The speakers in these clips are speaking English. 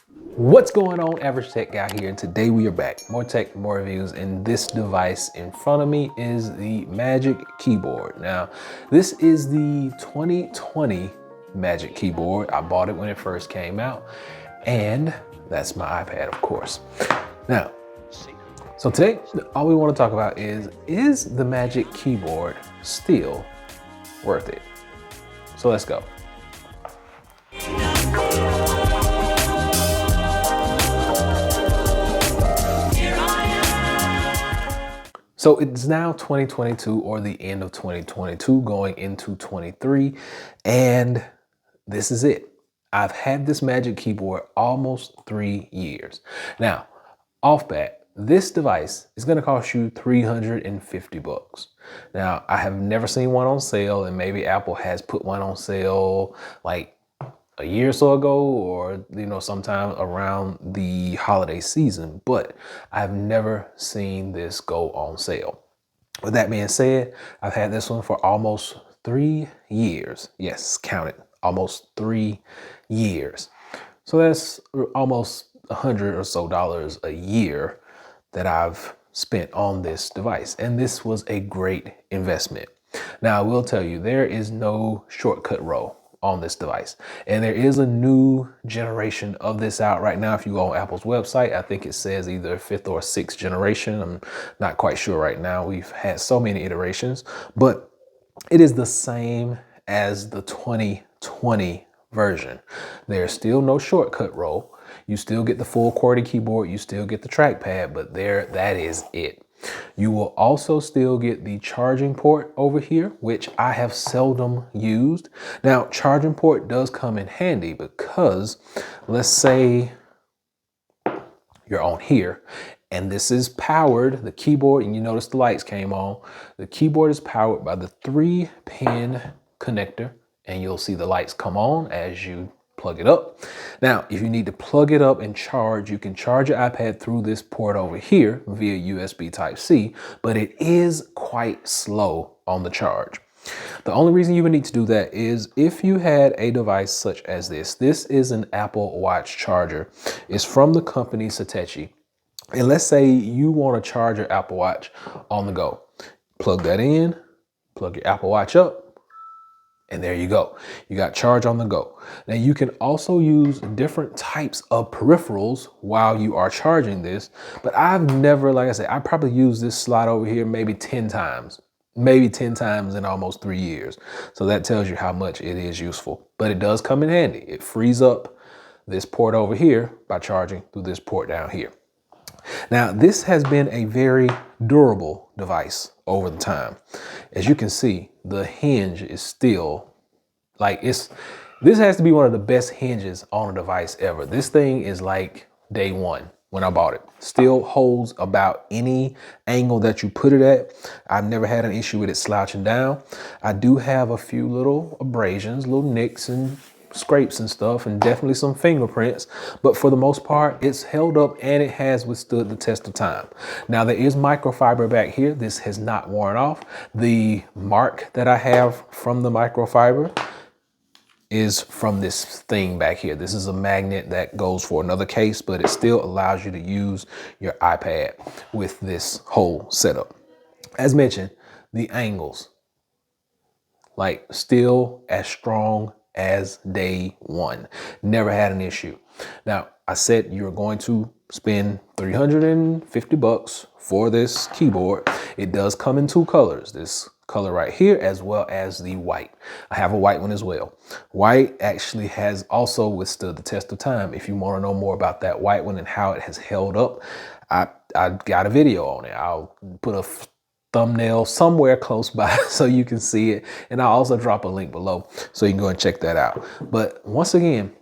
What's going on, Average Tech Guy here, and today we are back. More tech, more reviews, and this device in front of me is the Magic Keyboard. Now, this is the 2020 Magic Keyboard. I bought it when it first came out, and that's my iPad, of course. Now, so today, all we want to talk about is the Magic Keyboard still worth it? So let's go. So it's now 2022, or the end of 2022, going into 23, and this is it. I've had this Magic Keyboard almost 3 years. Now, off bat, this device is gonna cost you 350 bucks. Now, I have never seen one on sale, and maybe Apple has put one on sale like a year or so ago, or sometime around the holiday season, but I've never seen this go on sale. With that being said, I've had this one for almost 3 years. Yes, count it, almost 3 years. So that's almost $100 or so a year that I've spent on this device, and this was a great investment. Now, I will tell you, there is no shortcut row on this device, and there is a new generation of this out right now. If you go on Apple's website, I think it says either 5th or 6th generation. I'm not quite sure right now. We've had so many iterations, but it is the same as the 2020 version. There's still no shortcut row. You still get the full QWERTY keyboard, you still get the trackpad, but that is it. You will also still get the charging port over here, which I have seldom used. Now, charging port does come in handy because let's say you're on here and this is powered, the keyboard, and you notice the lights came on. The keyboard is powered by the 3-pin connector, and you'll see the lights come on as you plug it up. Now, if you need to plug it up and charge, you can charge your iPad through this port over here via USB Type-C, but it is quite slow on the charge. The only reason you would need to do that is if you had a device such as this. This is an Apple Watch charger. It's from the company Satechi. And let's say you want to charge your Apple Watch on the go. Plug that in, plug your Apple Watch up, and there you go. You got charge on the go. Now, you can also use different types of peripherals while you are charging this, but I've never, like I said, I probably used this slot over here maybe 10 times in almost 3 years. So that tells you how much it is useful, but it does come in handy. It frees up this port over here by charging through this port down here. Now, this has been a very durable device over the time. As you can see, the hinge is still this has to be one of the best hinges on a device ever. This thing is like day one when I bought it. Still holds about any angle that you put it at. I've never had an issue with it slouching down. I do have a few little abrasions, little nicks and scrapes and stuff, and definitely some fingerprints, but for the most part it's held up and it has withstood the test of time. Now, there is microfiber back here. This has not worn off. The mark that I have from the microfiber is from this thing back here. This is a magnet that goes for another case, but it still allows you to use your iPad with this whole setup. As mentioned, the angles, like, still as strong as day one. Never had an issue. Now, I said you're going to spend 350 bucks for this keyboard. It does come in 2 colors, this color right here, as well as the white. I have a white one as well. White actually has also withstood the test of time. If you want to know more about that white one and how it has held up, I got a video on it. I'll put a thumbnail somewhere close by so you can see it, and I'll also drop a link below so you can go and check that out. But once again,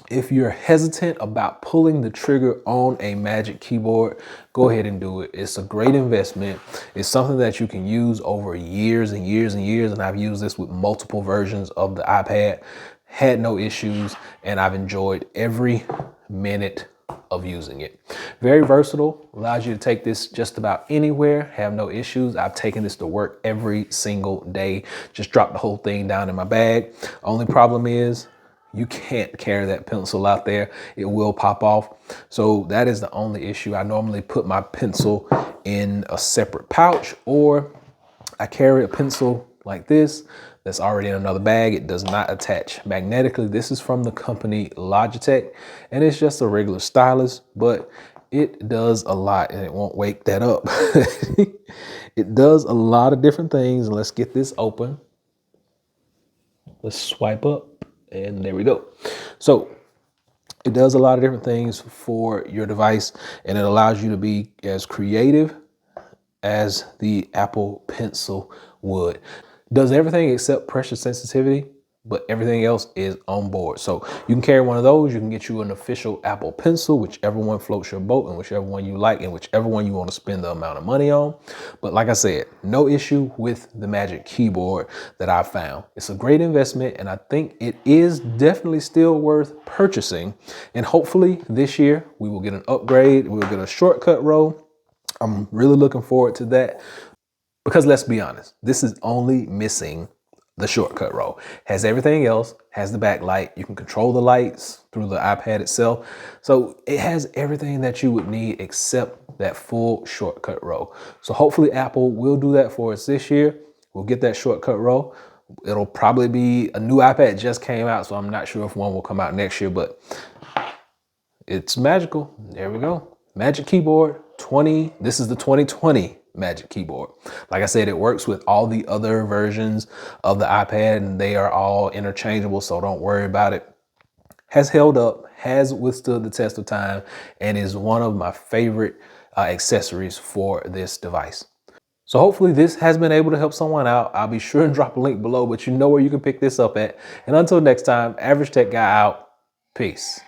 if you're hesitant about pulling the trigger on a Magic Keyboard, go ahead and do it. It's a great investment. It's something that you can use over years and years and years, and I've used this with multiple versions of the iPad, had no issues, and I've enjoyed every minute of using it. Very versatile, allows you to take this just about anywhere, have no issues. I've taken this to work every single day, just drop the whole thing down in my bag. Only problem is you can't carry that pencil out there. It will pop off. So that is the only issue. I normally put my pencil in a separate pouch, or I carry a pencil like this that's already in another bag. It does not attach magnetically. This is from the company Logitech, and it's just a regular stylus, but it does a lot, and it won't wake that up. It does a lot of different things. Let's get this open. Let's swipe up, and there we go. So it does a lot of different things for your device, and it allows you to be as creative as the Apple Pencil would. Does everything except pressure sensitivity, but everything else is on board. So you can carry one of those. You can get you an official Apple Pencil, whichever one floats your boat and whichever one you like and whichever one you want to spend the amount of money on. But like I said, no issue with the Magic Keyboard that I found. It's a great investment, and I think it is definitely still worth purchasing. And hopefully this year we will get an upgrade. We'll get a shortcut row. I'm really looking forward to that, because let's be honest, this is only missing the shortcut row. Has everything else, has the backlight. You can control the lights through the iPad itself. So it has everything that you would need except that full shortcut row. So hopefully Apple will do that for us this year. We'll get that shortcut row. It'll probably be a new iPad just came out, so I'm not sure if one will come out next year, but it's magical. There we go. Magic Keyboard 20. This is the 2020 Magic Keyboard. Like I said, it works with all the other versions of the iPad, and they are all interchangeable, so don't worry about it. Has held up, has withstood the test of time, and is one of my favorite accessories for this device. So hopefully this has been able to help someone out. I'll be sure and drop a link below, but you know where you can pick this up at. And until next time, Average Tech Guy out. Peace.